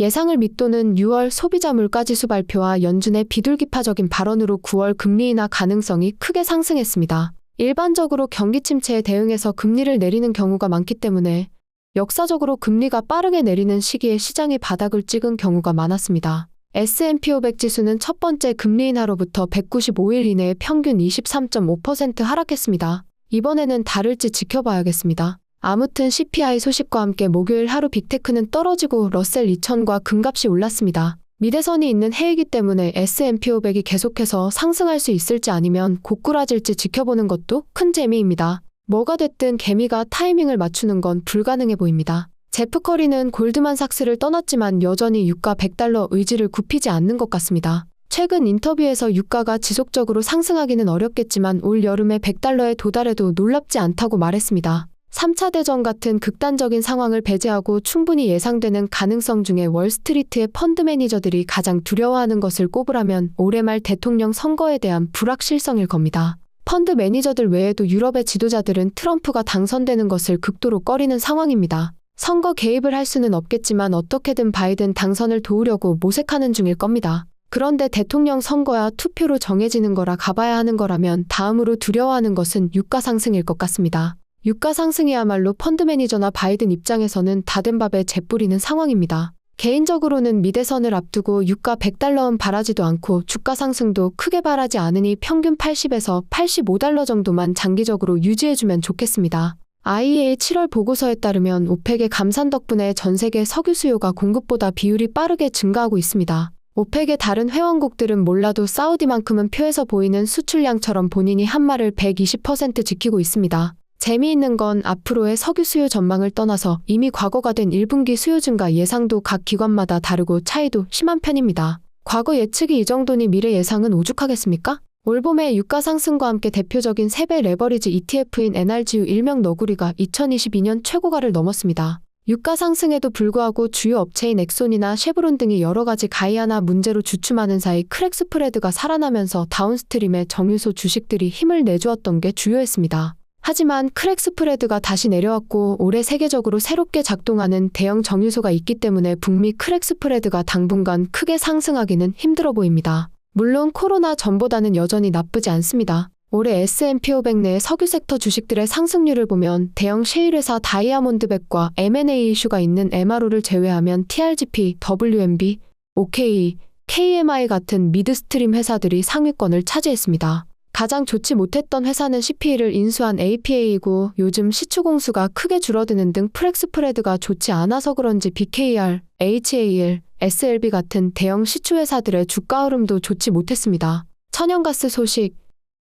예상을 밑도는 6월 소비자 물가지수 발표와 연준의 비둘기파적인 발언으로 9월 금리 인하 가능성이 크게 상승했습니다. 일반적으로 경기 침체에 대응해서 금리를 내리는 경우가 많기 때문에 역사적으로 금리가 빠르게 내리는 시기에 시장이 바닥을 찍은 경우가 많았습니다. S&P 500 지수는 첫 번째 금리 인하로부터 195일 이내에 평균 23.5% 하락했습니다. 이번에는 다를지 지켜봐야겠습니다. 아무튼 CPI 소식과 함께 목요일 하루 빅테크는 떨어지고 러셀 2000과 금값이 올랐습니다. 미대선이 있는 해이기 때문에 S&P 500이 계속해서 상승할 수 있을지 아니면 고꾸라질지 지켜보는 것도 큰 재미입니다. 뭐가 됐든 개미가 타이밍을 맞추는 건 불가능해 보입니다. 제프 커리는 골드만삭스를 떠났지만 여전히 유가 100달러 의지를 굽히지 않는 것 같습니다. 최근 인터뷰에서 유가가 지속적으로 상승하기는 어렵겠지만 올 여름에 100달러에 도달해도 놀랍지 않다고 말했습니다. 3차 대전 같은 극단적인 상황을 배제하고 충분히 예상되는 가능성 중에 월스트리트의 펀드 매니저들이 가장 두려워하는 것을 꼽으라면 올해 말 대통령 선거에 대한 불확실성일 겁니다. 펀드 매니저들 외에도 유럽의 지도자들은 트럼프가 당선되는 것을 극도로 꺼리는 상황입니다. 선거 개입을 할 수는 없겠지만 어떻게든 바이든 당선을 도우려고 모색하는 중일 겁니다. 그런데 대통령 선거야 투표로 정해지는 거라 가봐야 하는 거라면 다음으로 두려워하는 것은 유가 상승일 것 같습니다. 유가 상승이야말로 펀드 매니저나 바이든 입장에서는 다 된 밥에 재 뿌리는 상황입니다. 개인적으로는 미대선을 앞두고 유가 100달러는 바라지도 않고 주가 상승도 크게 바라지 않으니 평균 80에서 85달러 정도만 장기적으로 유지해주면 좋겠습니다. IEA 7월 보고서에 따르면 오펙의 감산 덕분에 전 세계 석유 수요가 공급보다 비율이 빠르게 증가하고 있습니다. 오펙의 다른 회원국들은 몰라도 사우디만큼은 표에서 보이는 수출량처럼 본인이 한 말을 120% 지키고 있습니다. 재미있는 건 앞으로의 석유 수요 전망을 떠나서 이미 과거가 된 1분기 수요 증가 예상도 각 기관마다 다르고 차이도 심한 편입니다. 과거 예측이 이 정도니 미래 예상은 오죽하겠습니까? 올 봄에 유가 상승과 함께 대표적인 3배 레버리지 ETF인 NRGU 일명 너구리가 2022년 최고가를 넘었습니다. 유가 상승에도 불구하고 주요 업체인 엑손이나 쉐브론 등이 여러 가지 가이아나 문제로 주춤하는 사이 크랙 스프레드가 살아나면서 다운스트림의 정유소 주식들이 힘을 내주었던 게 주요했습니다. 하지만 크랙 스프레드가 다시 내려왔고 올해 세계적으로 새롭게 작동하는 대형 정유소가 있기 때문에 북미 크랙 스프레드가 당분간 크게 상승하기는 힘들어 보입니다. 물론 코로나 전보다는 여전히 나쁘지 않습니다. 올해 S&P 500 내 석유 섹터 주식들의 상승률을 보면 대형 셰일 회사 다이아몬드백과 M&A 이슈가 있는 MRO를 제외하면 TRGP, WMB, OK, KMI 같은 미드스트림 회사들이 상위권을 차지했습니다. 가장 좋지 못했던 회사는 CP를 인수한 APA이고 요즘 시추 공수가 크게 줄어드는 등 프랙 스프레드가 좋지 않아서 그런지 BKR, HAL, SLB 같은 대형 시추 회사들의 주가 흐름도 좋지 못했습니다. 천연가스 소식.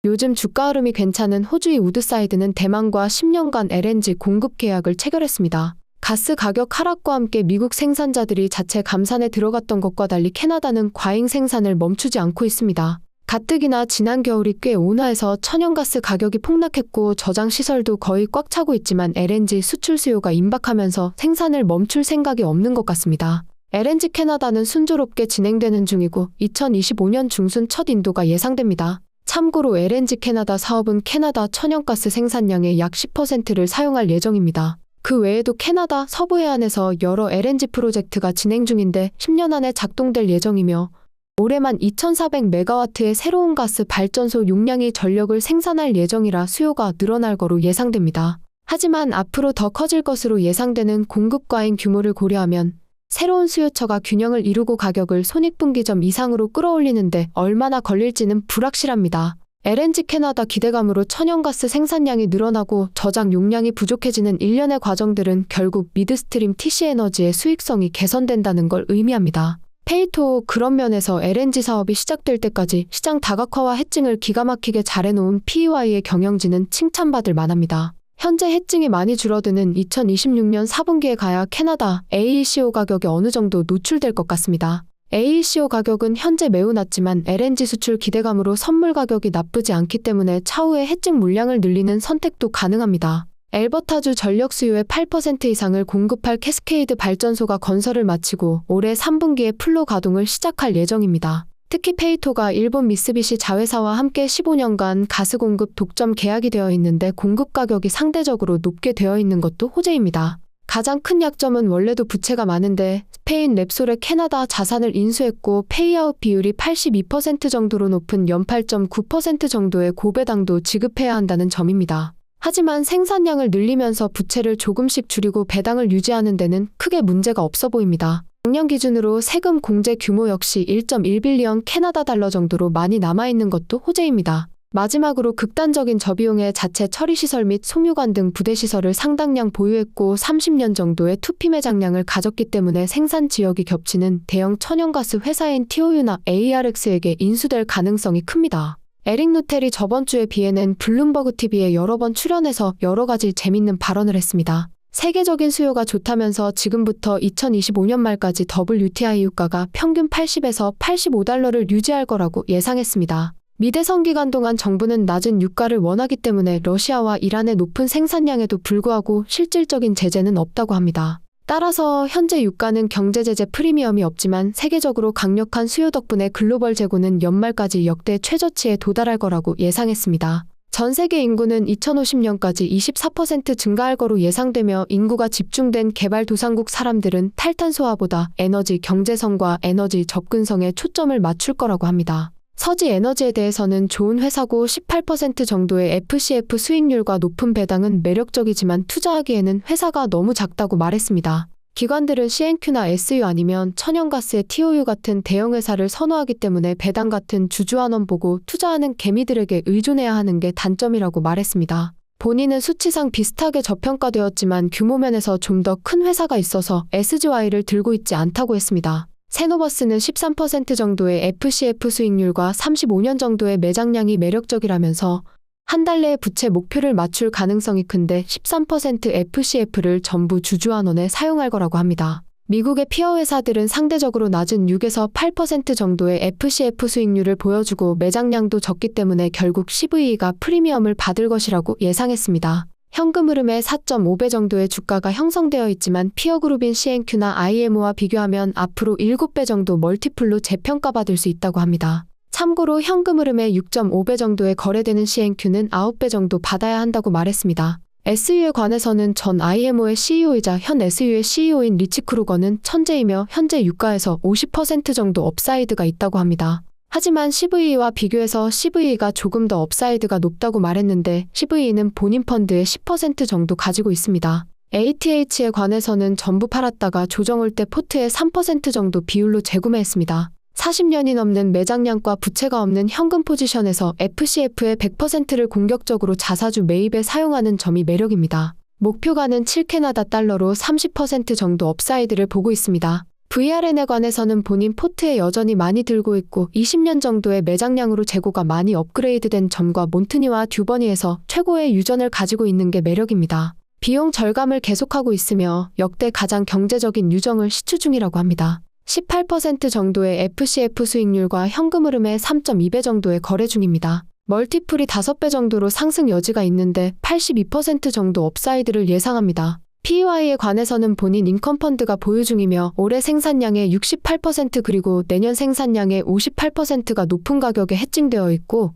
요즘 주가 흐름이 괜찮은 호주의 우드사이드는 대만과 10년간 LNG 공급 계약을 체결했습니다. 가스 가격 하락과 함께 미국 생산자들이 자체 감산에 들어갔던 것과 달리 캐나다는 과잉 생산을 멈추지 않고 있습니다. 가뜩이나 지난 겨울이 꽤 온화해서 천연가스 가격이 폭락했고 저장 시설도 거의 꽉 차고 있지만 LNG 수출 수요가 임박하면서 생산을 멈출 생각이 없는 것 같습니다. LNG 캐나다는 순조롭게 진행되는 중이고 2025년 중순 첫 인도가 예상됩니다. 참고로 LNG 캐나다 사업은 캐나다 천연가스 생산량의 약 10%를 사용할 예정입니다. 그 외에도 캐나다 서부 해안에서 여러 LNG 프로젝트가 진행 중인데 10년 안에 작동될 예정이며 올해만 2,400메가와트의 새로운 가스 발전소 용량이 전력을 생산할 예정이라 수요가 늘어날 거로 예상됩니다. 하지만 앞으로 더 커질 것으로 예상되는 공급 과잉 규모를 고려하면 새로운 수요처가 균형을 이루고 가격을 손익분기점 이상으로 끌어올리는데 얼마나 걸릴지는 불확실합니다. LNG 캐나다 기대감으로 천연가스 생산량이 늘어나고 저장 용량이 부족해지는 일련의 과정들은 결국 미드스트림 TC에너지의 수익성이 개선된다는 걸 의미합니다. 페이토 그런 면에서 LNG 사업이 시작될 때까지 시장 다각화와 해칭을 기가 막히게 잘해놓은 PEY의 경영진은 칭찬받을 만합니다. 현재 해칭이 많이 줄어드는 2026년 4분기에 가야 캐나다 AECO 가격이 어느 정도 노출될 것 같습니다. AECO 가격은 현재 매우 낮지만 LNG 수출 기대감으로 선물 가격이 나쁘지 않기 때문에 차후에 해칭 물량을 늘리는 선택도 가능합니다. 엘버타주 전력 수요의 8% 이상을 공급할 캐스케이드 발전소가 건설을 마치고 올해 3분기에 풀로 가동을 시작할 예정입니다. 특히 페이토가 일본 미쓰비시 자회사와 함께 15년간 가스 공급 독점 계약이 되어 있는데 공급 가격이 상대적으로 높게 되어 있는 것도 호재입니다. 가장 큰 약점은 원래도 부채가 많은데 스페인, 랩솔의 캐나다 자산을 인수했고 페이아웃 비율이 82% 정도로 높은 연 8.9% 정도의 고배당도 지급해야 한다는 점입니다. 하지만 생산량을 늘리면서 부채를 조금씩 줄이고 배당을 유지하는 데는 크게 문제가 없어 보입니다. 작년 기준으로 세금 공제 규모 역시 1.1빌리언 캐나다 달러 정도로 많이 남아있는 것도 호재입니다. 마지막으로 극단적인 저비용의 자체 처리시설 및 송유관 등 부대시설을 상당량 보유했고 30년 정도의 투피 매장량을 가졌기 때문에 생산 지역이 겹치는 대형 천연가스 회사인 TOU나 ARX에게 인수될 가능성이 큽니다. 에릭 누텔이 저번 주에 비해낸 블룸버그 TV에 여러 번 출연해서 여러 가지 재밌는 발언을 했습니다. 세계적인 수요가 좋다면서 지금부터 2025년 말까지 WTI 유가가 평균 80에서 85달러를 유지할 거라고 예상했습니다. 미대선 기간 동안 정부는 낮은 유가를 원하기 때문에 러시아와 이란의 높은 생산량에도 불구하고 실질적인 제재는 없다고 합니다. 따라서 현재 유가는 경제제재 프리미엄이 없지만 세계적으로 강력한 수요 덕분에 글로벌 재고는 연말까지 역대 최저치에 도달할 거라고 예상했습니다. 전 세계 인구는 2050년까지 24% 증가할 거로 예상되며 인구가 집중된 개발도상국 사람들은 탈탄소화보다 에너지 경제성과 에너지 접근성에 초점을 맞출 거라고 합니다. 서지 에너지에 대해서는 좋은 회사고 18% 정도의 FCF 수익률과 높은 배당은 매력적이지만 투자하기에는 회사가 너무 작다고 말했습니다. 기관들은 CNQ나 SU 아니면 천연가스의 TOU 같은 대형 회사를 선호하기 때문에 배당 같은 주주환원 보고 투자하는 개미들에게 의존해야 하는 게 단점이라고 말했습니다. 본인은 수치상 비슷하게 저평가되었지만 규모면에서 좀 더 큰 회사가 있어서 SGY를 들고 있지 않다고 했습니다. 세노버스는 13% 정도의 FCF 수익률과 35년 정도의 매장량이 매력적이라면서 한 달 내에 부채 목표를 맞출 가능성이 큰데 13% FCF를 전부 주주환원에 사용할 거라고 합니다. 미국의 피어 회사들은 상대적으로 낮은 6에서 8% 정도의 FCF 수익률을 보여주고 매장량도 적기 때문에 결국 CVE가 프리미엄을 받을 것이라고 예상했습니다. 현금 흐름의 4.5배 정도의 주가가 형성되어 있지만 피어그룹인 CNQ나 IMO와 비교하면 앞으로 7배 정도 멀티플로 재평가받을 수 있다고 합니다. 참고로 현금 흐름의 6.5배 정도에 거래되는 CNQ는 9배 정도 받아야 한다고 말했습니다. SU에 관해서는 전 IMO의 CEO이자 현 SU의 CEO인 리치 크루거는 천재이며 현재 유가에서 50% 정도 업사이드가 있다고 합니다. 하지만 CVE와 비교해서 CVE가 조금 더 업사이드가 높다고 말했는데 CVE는 본인 펀드의 10% 정도 가지고 있습니다. ATH에 관해서는 전부 팔았다가 조정올 때 포트의 3% 정도 비율로 재구매했습니다. 40년이 넘는 매장량과 부채가 없는 현금 포지션에서 FCF의 100%를 공격적으로 자사주 매입에 사용하는 점이 매력입니다. 목표가는 7캐나다 달러로 30% 정도 업사이드를 보고 있습니다. VRN에 관해서는 본인 포트에 여전히 많이 들고 있고 20년 정도의 매장량으로 재고가 많이 업그레이드된 점과 몬트니와 듀버니에서 최고의 유전을 가지고 있는 게 매력입니다. 비용 절감을 계속하고 있으며 역대 가장 경제적인 유정을 시추 중이라고 합니다. 18% 정도의 FCF 수익률과 현금 흐름의 3.2배 정도의 거래 중입니다. 멀티플이 5배 정도로 상승 여지가 있는데 82% 정도 업사이드를 예상합니다. PEY에 관해서는 본인 인컴펀드가 보유 중이며 올해 생산량의 68% 그리고 내년 생산량의 58%가 높은 가격에 해칭되어 있고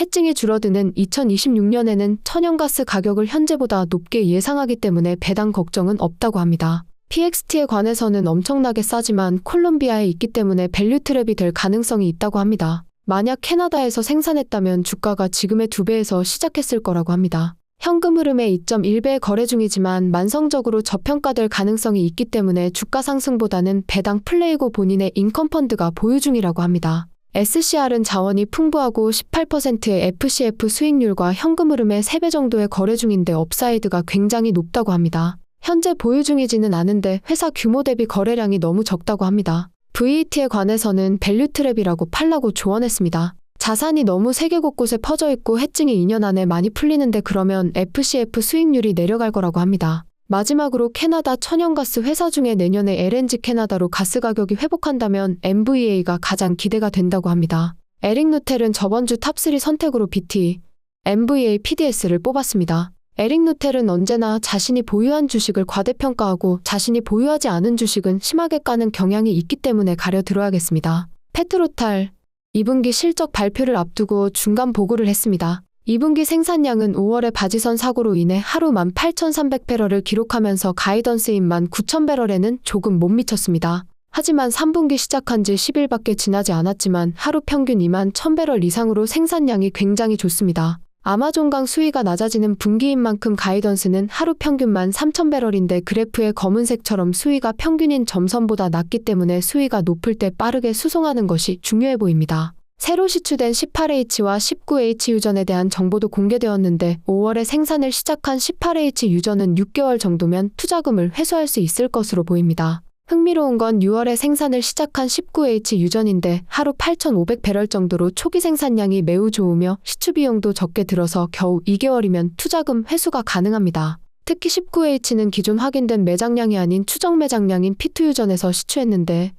해칭이 줄어드는 2026년에는 천연가스 가격을 현재보다 높게 예상하기 때문에 배당 걱정은 없다고 합니다. PXT에 관해서는 엄청나게 싸지만 콜롬비아에 있기 때문에 밸류 트랩이 될 가능성이 있다고 합니다. 만약 캐나다에서 생산했다면 주가가 지금의 2배에서 시작했을 거라고 합니다. 현금 흐름의 2.1배 거래 중이지만 만성적으로 저평가될 가능성이 있기 때문에 주가 상승보다는 배당 플레이고 본인의 인컴펀드가 보유 중이라고 합니다. SCR은 자원이 풍부하고 18%의 FCF 수익률과 현금 흐름의 3배 정도의 거래 중인데 업사이드가 굉장히 높다고 합니다. 현재 보유 중이지는 않은데 회사 규모 대비 거래량이 너무 적다고 합니다. VET에 관해서는 밸류 트랩이라고 팔라고 조언했습니다. 자산이 너무 세계 곳곳에 퍼져 있고 해칭이 2년 안에 많이 풀리는데 그러면 FCF 수익률이 내려갈 거라고 합니다. 마지막으로 캐나다 천연가스 회사 중에 내년에 LNG 캐나다로 가스 가격이 회복한다면 MVA가 가장 기대가 된다고 합니다. 에릭 누텔은 저번 주 탑3 선택으로 BT, MVA, PDS를 뽑았습니다. 에릭 누텔은 언제나 자신이 보유한 주식을 과대평가하고 자신이 보유하지 않은 주식은 심하게 까는 경향이 있기 때문에 가려 들어야겠습니다. 페트로탈 2분기 실적 발표를 앞두고 중간 보고를 했습니다. 2분기 생산량은 5월의 바지선 사고로 인해 하루 18,300배럴을 기록하면서 가이던스인 19,000배럴에는 조금 못 미쳤습니다. 하지만 3분기 시작한 지 10일밖에 지나지 않았지만 하루 평균 21,000배럴 이상으로 생산량이 굉장히 좋습니다. 아마존강 수위가 낮아지는 분기인 만큼 가이던스는 하루 평균 13,000배럴인데 그래프의 검은색처럼 수위가 평균인 점선보다 낮기 때문에 수위가 높을 때 빠르게 수송하는 것이 중요해 보입니다. 새로 시추된 18H와 19H 유전에 대한 정보도 공개되었는데 5월에 생산을 시작한 18H 유전은 6개월 정도면 투자금을 회수할 수 있을 것으로 보입니다. 흥미로운 건 6월에 생산을 시작한 19H 유전인데 하루 8,500배럴 정도로 초기 생산량이 매우 좋으며 시추 비용도 적게 들어서 겨우 2개월이면 투자금 회수가 가능합니다. 특히 19H는 기존 확인된 매장량이 아닌 추정 매장량인 P2 유전에서 시추했는데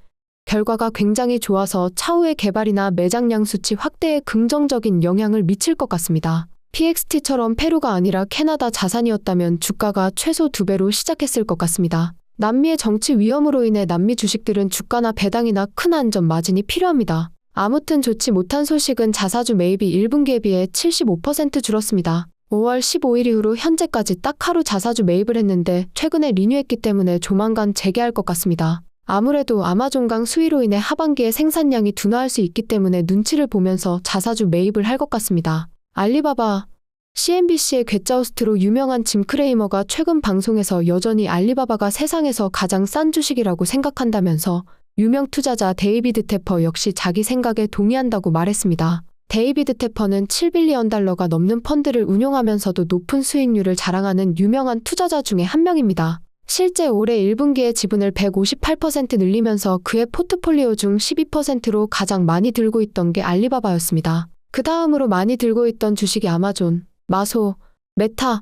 결과가 굉장히 좋아서 차후의 개발이나 매장량 수치 확대에 긍정적인 영향을 미칠 것 같습니다. PXT처럼 페루가 아니라 캐나다 자산이었다면 주가가 최소 2배로 시작했을 것 같습니다. 남미의 정치 위험으로 인해 남미 주식들은 주가나 배당이나 큰 안전 마진이 필요합니다. 아무튼 좋지 못한 소식은 자사주 매입이 1분기에 비해 75% 줄었습니다. 5월 15일 이후로 현재까지 딱 하루 자사주 매입을 했는데 최근에 리뉴했기 때문에 조만간 재개할 것 같습니다. 아무래도 아마존강 수위로 인해 하반기에 생산량이 둔화할 수 있기 때문에 눈치를 보면서 자사주 매입을 할 것 같습니다. 알리바바 CNBC의 괴짜호스트로 유명한 짐 크레이머가 최근 방송에서 여전히 알리바바가 세상에서 가장 싼 주식이라고 생각한다면서 유명 투자자 데이비드 테퍼 역시 자기 생각에 동의한다고 말했습니다. 데이비드 테퍼는 7빌리언 달러가 넘는 펀드를 운용하면서도 높은 수익률을 자랑하는 유명한 투자자 중에 한 명입니다. 실제 올해 1분기에 지분을 158% 늘리면서 그의 포트폴리오 중 12%로 가장 많이 들고 있던 게 알리바바였습니다. 그 다음으로 많이 들고 있던 주식이 아마존, 마소, 메타,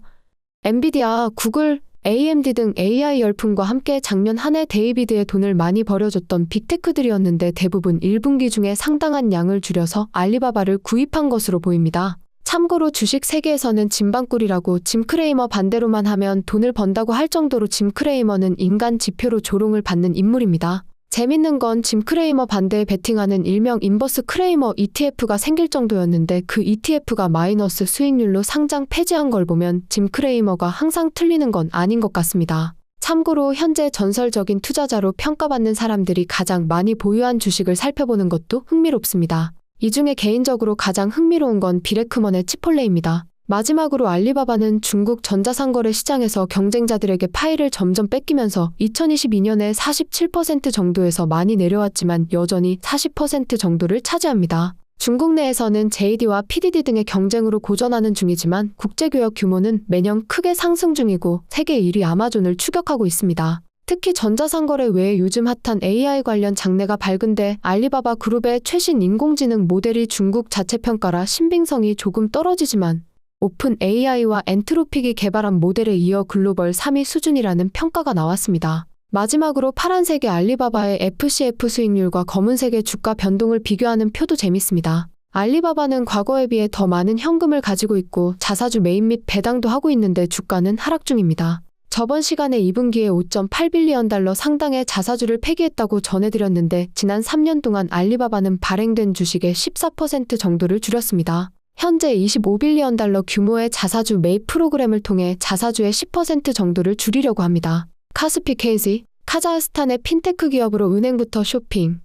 엔비디아, 구글, AMD 등 AI 열풍과 함께 작년 한 해 데이비드의 돈을 많이 벌여줬던 빅테크들이었는데 대부분 1분기 중에 상당한 양을 줄여서 알리바바를 구입한 것으로 보입니다. 참고로 주식 세계에서는 짐방꿀이라고 짐 크레이머 반대로만 하면 돈을 번다고 할 정도로 짐 크레이머는 인간 지표로 조롱을 받는 인물입니다. 재밌는 건 짐 크레이머 반대에 베팅하는 일명 인버스 크레이머 ETF가 생길 정도였는데 그 ETF가 마이너스 수익률로 상장 폐지한 걸 보면 짐 크레이머가 항상 틀리는 건 아닌 것 같습니다. 참고로 현재 전설적인 투자자로 평가받는 사람들이 가장 많이 보유한 주식을 살펴보는 것도 흥미롭습니다. 이 중에 개인적으로 가장 흥미로운 건 비레크먼의 치폴레입니다. 마지막으로 알리바바는 중국 전자상거래 시장에서 경쟁자들에게 파일을 점점 뺏기면서 2022년에 47% 정도에서 많이 내려왔지만 여전히 40% 정도를 차지합니다. 중국 내에서는 JD와 PDD 등의 경쟁으로 고전하는 중이지만 국제교역 규모는 매년 크게 상승 중이고 세계 1위 아마존을 추격하고 있습니다. 특히 전자상거래 외에 요즘 핫한 AI 관련 장래가 밝은데 알리바바 그룹의 최신 인공지능 모델이 중국 자체 평가라 신빙성이 조금 떨어지지만 오픈 AI와 엔트로픽이 개발한 모델에 이어 글로벌 3위 수준이라는 평가가 나왔습니다. 마지막으로 파란색의 알리바바의 FCF 수익률과 검은색의 주가 변동을 비교하는 표도 재밌습니다. 알리바바는 과거에 비해 더 많은 현금을 가지고 있고 자사주 매입 및 배당도 하고 있는데 주가는 하락 중입니다. 저번 시간에 2분기에 5.8빌리언 달러 상당의 자사주를 폐기했다고 전해드렸는데 지난 3년 동안 알리바바는 발행된 주식의 14% 정도를 줄였습니다. 현재 25빌리언 달러 규모의 자사주 매입 프로그램을 통해 자사주의 10% 정도를 줄이려고 합니다. 카스피 KZ, 카자흐스탄의 핀테크 기업으로 은행부터 쇼핑,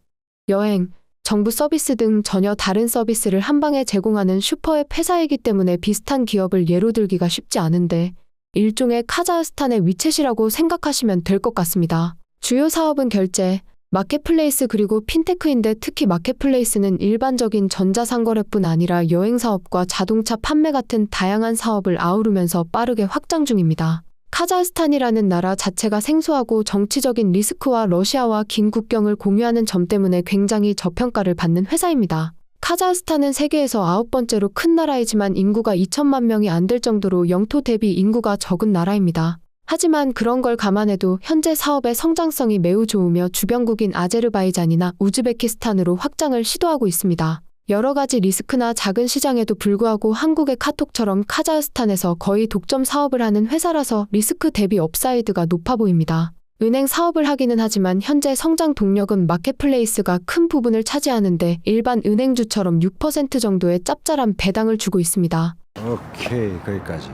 여행, 정부 서비스 등 전혀 다른 서비스를 한 방에 제공하는 슈퍼앱 회사이기 때문에 비슷한 기업을 예로 들기가 쉽지 않은데 일종의 카자흐스탄의 위챗이라고 생각하시면 될 것 같습니다. 주요 사업은 결제, 마켓플레이스 그리고 핀테크인데 특히 마켓플레이스는 일반적인 전자상거래뿐 아니라 여행사업과 자동차 판매 같은 다양한 사업을 아우르면서 빠르게 확장 중입니다. 카자흐스탄이라는 나라 자체가 생소하고 정치적인 리스크와 러시아와 긴 국경을 공유하는 점 때문에 굉장히 저평가를 받는 회사입니다. 카자흐스탄은 세계에서 9번째로 큰 나라이지만 인구가 2천만 명이 안 될 정도로 영토 대비 인구가 적은 나라입니다. 하지만 그런 걸 감안해도 현재 사업의 성장성이 매우 좋으며 주변국인 아제르바이잔이나 우즈베키스탄으로 확장을 시도하고 있습니다. 여러 가지 리스크나 작은 시장에도 불구하고 한국의 카톡처럼 카자흐스탄에서 거의 독점 사업을 하는 회사라서 리스크 대비 업사이드가 높아 보입니다. 은행 사업을 하기는 하지만 현재 성장 동력은 마켓플레이스가 큰 부분을 차지하는데 일반 은행주처럼 6% 정도의 짭짤한 배당을 주고 있습니다. 오케이, 거기까지.